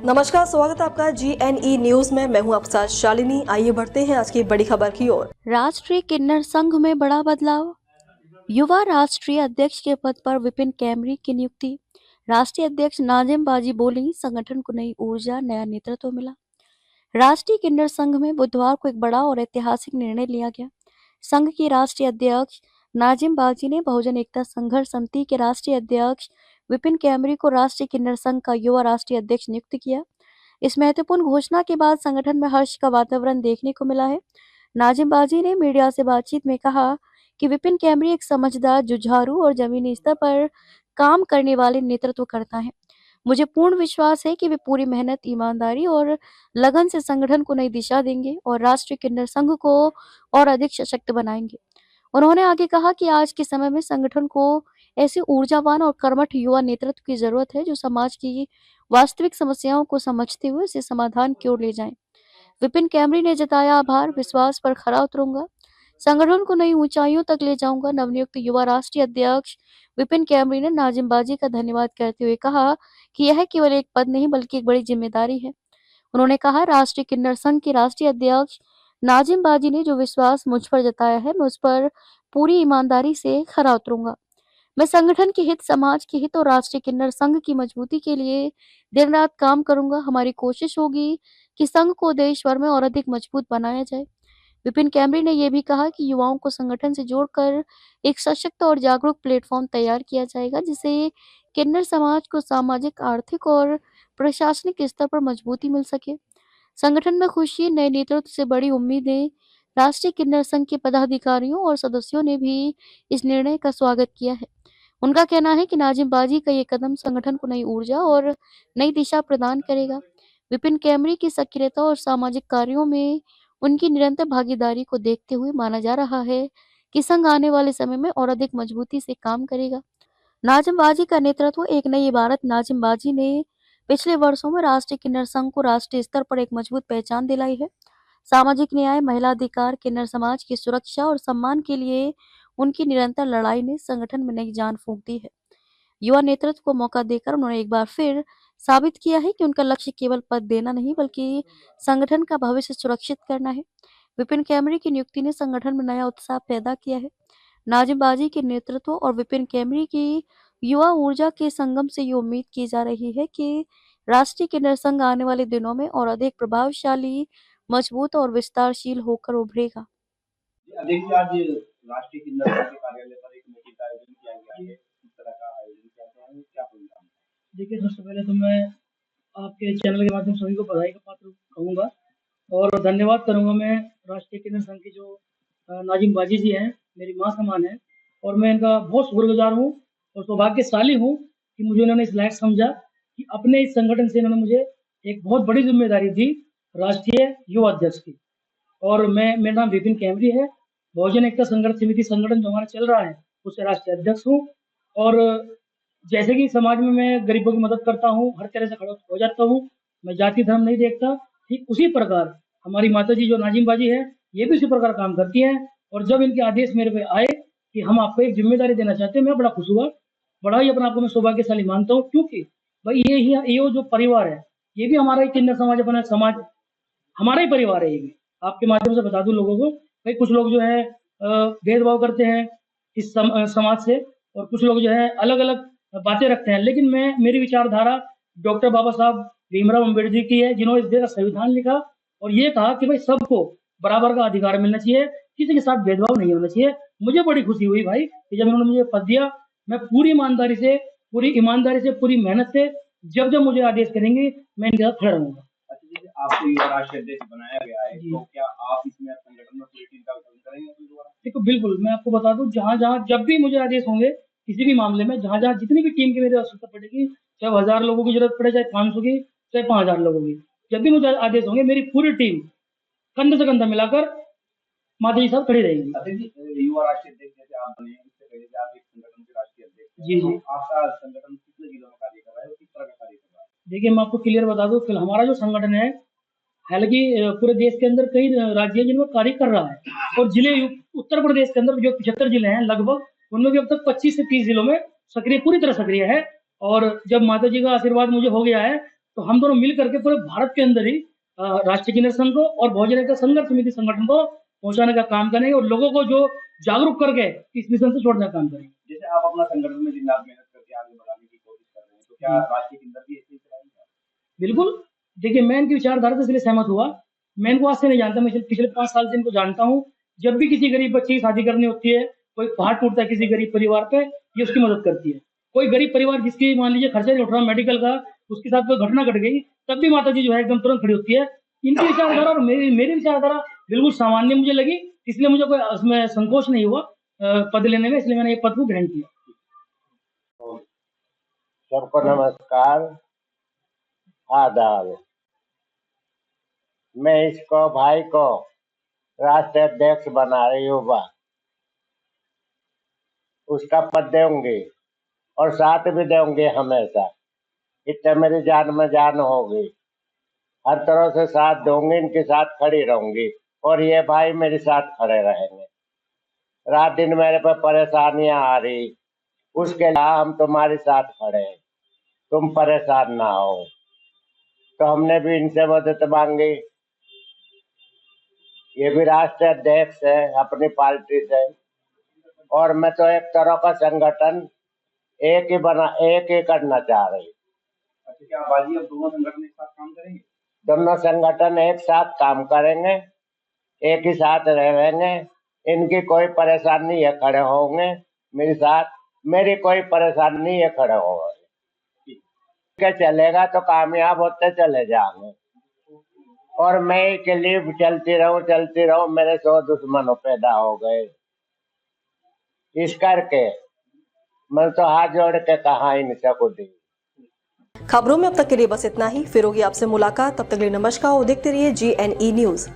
नमस्कार, स्वागत है आपका GNE न्यूज में। मैं हूं आपके साथ शालिनी। आइए बढ़ते हैं आज की बड़ी खबर की ओर। राष्ट्रीय किन्नर संघ में बड़ा बदलाव। युवा राष्ट्रीय अध्यक्ष के पद पर विपिन कैमरी की नियुक्ति। राष्ट्रीय अध्यक्ष नाजिम बाजी बोली, संगठन को नई ऊर्जा, नया नेतृत्व मिला। राष्ट्रीय किन्नर संघ में बुधवार को एक बड़ा और ऐतिहासिक निर्णय लिया गया। संघ की राष्ट्रीय अध्यक्ष नाजिम बाजी ने बहुजन एकता संघर्ष समिति के राष्ट्रीय अध्यक्ष विपिन कैमरी को राष्ट्रीय किन्नर संघ का युवा राष्ट्रीय अध्यक्ष नियुक्त किया। इस महत्वपूर्ण घोषणा के बाद संगठन में हर्ष का वातावरण देखने को मिला है। नाजिम बाजी ने मीडिया से बातचीत में कहा कि विपिन कैमरी एक समझदार, जुझारू और जमीनी स्तर पर काम करने वाले नेतृत्व करता है। मुझे पूर्ण विश्वास है कि वे पूरी मेहनत, ईमानदारी और लगन से संगठन को नई दिशा देंगे और राष्ट्रीय किन्नर संघ को और अधिक सशक्त बनाएंगे। उन्होंने आगे कहा कि आज के समय में संगठन को ऐसे ऊर्जावान और कर्मठ युवा नेतृत्व की जरूरत है जो समाज की वास्तविक समस्याओं को समझते हुए इसे समाधान की ओर ले जाएं। विपिन कैमरी ने जताया आभार, विश्वास पर खरा उतरूंगा, संगठन को नई ऊंचाइयों तक ले जाऊंगा। नवनियुक्त युवा राष्ट्रीय अध्यक्ष विपिन कैमरी ने नाजिम बाजी का धन्यवाद करते हुए कहा कि यह केवल एक पद नहीं बल्कि एक बड़ी जिम्मेदारी है। उन्होंने कहा, राष्ट्रीय किन्नर संघ के राष्ट्रीय अध्यक्ष नाजिम बाजी ने जो विश्वास मुझ पर जताया है, मैं उस पर पूरी ईमानदारी से खरा उतरूंगा। मैं संगठन के हित, समाज के हित और राष्ट्रीय किन्नर संघ की मजबूती के लिए दिन रात काम करूंगा। हमारी कोशिश होगी कि संघ को देश भर में और अधिक मजबूत बनाया जाए। विपिन कैमरी ने यह भी कहा कि युवाओं को संगठन से जोड़कर एक सशक्त और जागरूक प्लेटफॉर्म तैयार किया जाएगा, जिससे किन्नर समाज को सामाजिक, आर्थिक और प्रशासनिक स्तर पर मजबूती मिल सके। संगठन में खुशी, नए नेतृत्व से बड़ी उम्मीदें। राष्ट्रीय किन्नर संघ के पदाधिकारियों और सदस्यों ने भी इस निर्णय का स्वागत किया है। उनका कहना है कि नाजिम बाजी का ये कदम संगठन को नई ऊर्जा और नई दिशा प्रदान करेगा। विपिन कैमरी की सक्रियता और सामाजिक कार्यों में उनकी निरंतर भागीदारी को देखते हुए माना जा रहा है कि संघ आने वाले समय में और अधिक मजबूती से काम करेगा। नाजिम बाजी का नेतृत्व, एक नई इबारत। नाजिम बाजी ने पिछले वर्षों में राष्ट्रीय किन्नर संघ को राष्ट्रीय स्तर पर एक मजबूत पहचान दिलाई है। सामाजिक न्याय, महिला अधिकार, किन्नर समाज की सुरक्षा और सम्मान के लिए उनकी निरंतर लड़ाई ने संगठन में नई जान फूंक दी है। युवा नेतृत्व को मौका देकर उन्होंने एक बार फिर साबित किया है कि उनका लक्ष्य केवल पद देना नहीं बल्कि संगठन का भविष्य सुरक्षित करना है। विपिन कैमरी की नियुक्ति ने संगठन में नया उत्साह पैदा किया है। नाजिम बाजी के नेतृत्व और विपिन कैमरी की युवा ऊर्जा के संगम से ये उम्मीद की जा रही है कि राष्ट्रीय किन्नर संघ आने वाले दिनों में और अधिक प्रभावशाली, मजबूत और विस्तारशील होकर उभरेगा। देखिए, आज राष्ट्रीय किन्नर संघ के कार्यालय पर एक मीटिंग का आयोजन किया गया है। किस तरह का आयोजन किया गया है, क्या प्रोग्राम है? देखिए, सबसे पहले तो मैं आपके चैनल के माध्यम से सभी को बधाई का पात्र कहूँगा और धन्यवाद करूँगा। मैं राष्ट्रीय किन्नर संघ के जो नाजिम बाजी जी हैं, मेरी माँ समान है और मैं इनका बहुत शुक्रगुजार हूँ और सौभाग्यशाली हूँ कि मुझे उन्होंने इस लायक समझा कि अपने इस संगठन से इन्होंने मुझे एक बहुत बड़ी जिम्मेदारी दी, राष्ट्रीय युवा अध्यक्ष की। और मेरा नाम विपिन कैमरी है। बहुजन एकता संघर्ष समिति संगठन जो हमारा चल रहा है उससे राष्ट्रीय अध्यक्ष हूँ। और जैसे कि समाज में मैं गरीबों की मदद करता हूँ, हर तरह से खड़ा हो जाता हूँ, मैं जाति धर्म नहीं देखता, ठीक उसी प्रकार हमारी माता जी जो नाजिम बाजी है ये भी उसी प्रकार काम करती हैं। और जब इनके आदेश मेरे पे आए कि हम आपको एक जिम्मेदारी देना चाहते हैं, मैं बड़ा खुश हुआ, बड़ा ही अपने आप को मैं सौभाग्यशाली मानता हूँ, क्योंकि भाई ये जो परिवार है ये भी हमारा ही किन्नर समाज, अपना समाज हमारा ही परिवार है। ये भी आपके माध्यम से बता दूं लोगों को, भाई कुछ लोग जो है भेदभाव करते हैं इस समाज से और कुछ लोग जो है अलग अलग बातें रखते हैं, लेकिन मेरी विचारधारा डॉक्टर बाबा साहब भीमराव अम्बेडकर की है, जिन्होंने इस देश का संविधान लिखा और ये कहा कि भाई सबको बराबर का अधिकार मिलना चाहिए, किसी के साथ भेदभाव नहीं होना चाहिए। मुझे बड़ी खुशी हुई भाई कि जब इन्होंने मुझे पद दिया, मैं पूरी ईमानदारी से, पूरी मेहनत से जब जब मुझे आदेश करेंगे मैं इनके साथ खड़ा रहूंगा। आपको युवा राष्ट्रीय अध्यक्ष बनाया गया है, तो क्या आप इसमें संगठन में पूरी टीम का गठन करेंगे? देखो, बिल्कुल, मैं आपको बता दूं, जहाँ जब भी मुझे आदेश होंगे किसी भी मामले में, जहाँ जितनी भी टीम की मेरी आवश्यकता पड़ेगी, चाहे 1000 लोगों की जरूरत पड़े, चाहे 500 की, चाहे 5000 लोगों की, जब भी मुझे आदेश होंगे मेरी पूरी टीम कंधे से कंधा मिलाकर माता जी साहब खड़ी रहेगी। युवा राष्ट्रीय अध्यक्ष जैसे आप बने, इससे पहले से आप एक संगठन के राष्ट्रीय अध्यक्ष, जी, आपका संगठन कितने जिलों में कार्य कर रहा है और किस तरह का कार्य कर रहा है? देखिए, मैं आपको क्लियर बता दूं, फिलहाल हमारा जो संगठन है, हालांकि पूरे देश के अंदर कई राज्य हैं जिनमें कार्य कर रहा है और जिले उत्तर प्रदेश के अंदर जो 75 जिले हैं लगभग, उनमें भी अब तक 25 से 30 जिलों में पूरी तरह सक्रिय है। और जब माता जी का आशीर्वाद मुझे हो गया है तो हम दोनों मिल करके पूरे भारत के अंदर ही राष्ट्रीय किन्नर संघ को और बहुजन एकता संघर्ष समिति संगठन को पहुंचाने का काम करेंगे और लोगों को जो जागरूक करके इस मिशन से छोड़ने का काम करेंगे। जैसे आप अपना संगठन में दिन रात मेहनत करके आगे बढ़ाने की कोशिश कर रहे हैं, तो क्या राष्ट्रीय किन्नर भी ऐसे ही चलाएंगे? बिल्कुल, देखिए मैं इनकी विचारधारा से इसलिए सहमत हुआ, मैं इनको आज से नहीं जानता, मैं पिछले 5 साल से इनको जानता हूँ। जब भी किसी गरीब बच्चे की शादी करनी होती है, कोई पहाड़ टूटता है किसी गरीब परिवार पे, ये उसकी मदद करती है। कोई गरीब परिवार जिसकी मान लीजिए खर्चा नहीं उठ रहा मेडिकल का, उसके साथ कोई घटना घट गई, तब भी माता जी जो है एकदम तुरंत खड़ी होती है। इनकी विचारधारा और मेरी विचारधारा बिल्कुल सामान्य मुझे लगी, इसलिए मुझे कोई उसमें संकोच नहीं हुआ पद लेने में, इसलिए मैंने ये पद को ग्रहण किया। सबको नमस्कार, आदाब। मैं इसको भाई को राष्ट्रीय अध्यक्ष बना रही हूँ, उसका पद दूंगी और साथ भी दूंगी हमेशा। इतने मेरी जान में जान होगी, हर तरह से साथ दूंगी, इनके साथ खड़ी रहूंगी और ये भाई मेरे साथ खड़े रहेंगे। रात दिन मेरे पे परेशानियां आ रही, उसके लिए हम तुम्हारे साथ खड़े हैं, तुम परेशान ना हो। तो हमने भी इनसे मदद मांगी। ये भी राष्ट्रीय अध्यक्ष है अपनी पार्टी से, और मैं तो एक तरह का संगठन एक ही करना चाह रही। अच्छा, क्या बाजी अब दोनों संगठन एक साथ काम करेंगे? दोनों संगठन एक साथ काम करेंगे, एक ही साथ रहेंगे। इनकी कोई परेशानी नहीं है, खड़े होंगे मेरे साथ, मेरी कोई परेशानी नहीं है, खड़े होंगे। के चलेगा तो कामयाब होते चले जाएंगे और मैं के लिए चलती रहूं। मेरे 100 दुश्मनों पैदा हो गए। इस करके मैं तो हाथ जोड़ के कहा इनसे खुद ही। खबरों में अब तक के लिए बस इतना ही, फिर होगी आपसे मुलाकात, तब तक के लिए नमस्कार और देखते रहिए GNE न्यूज।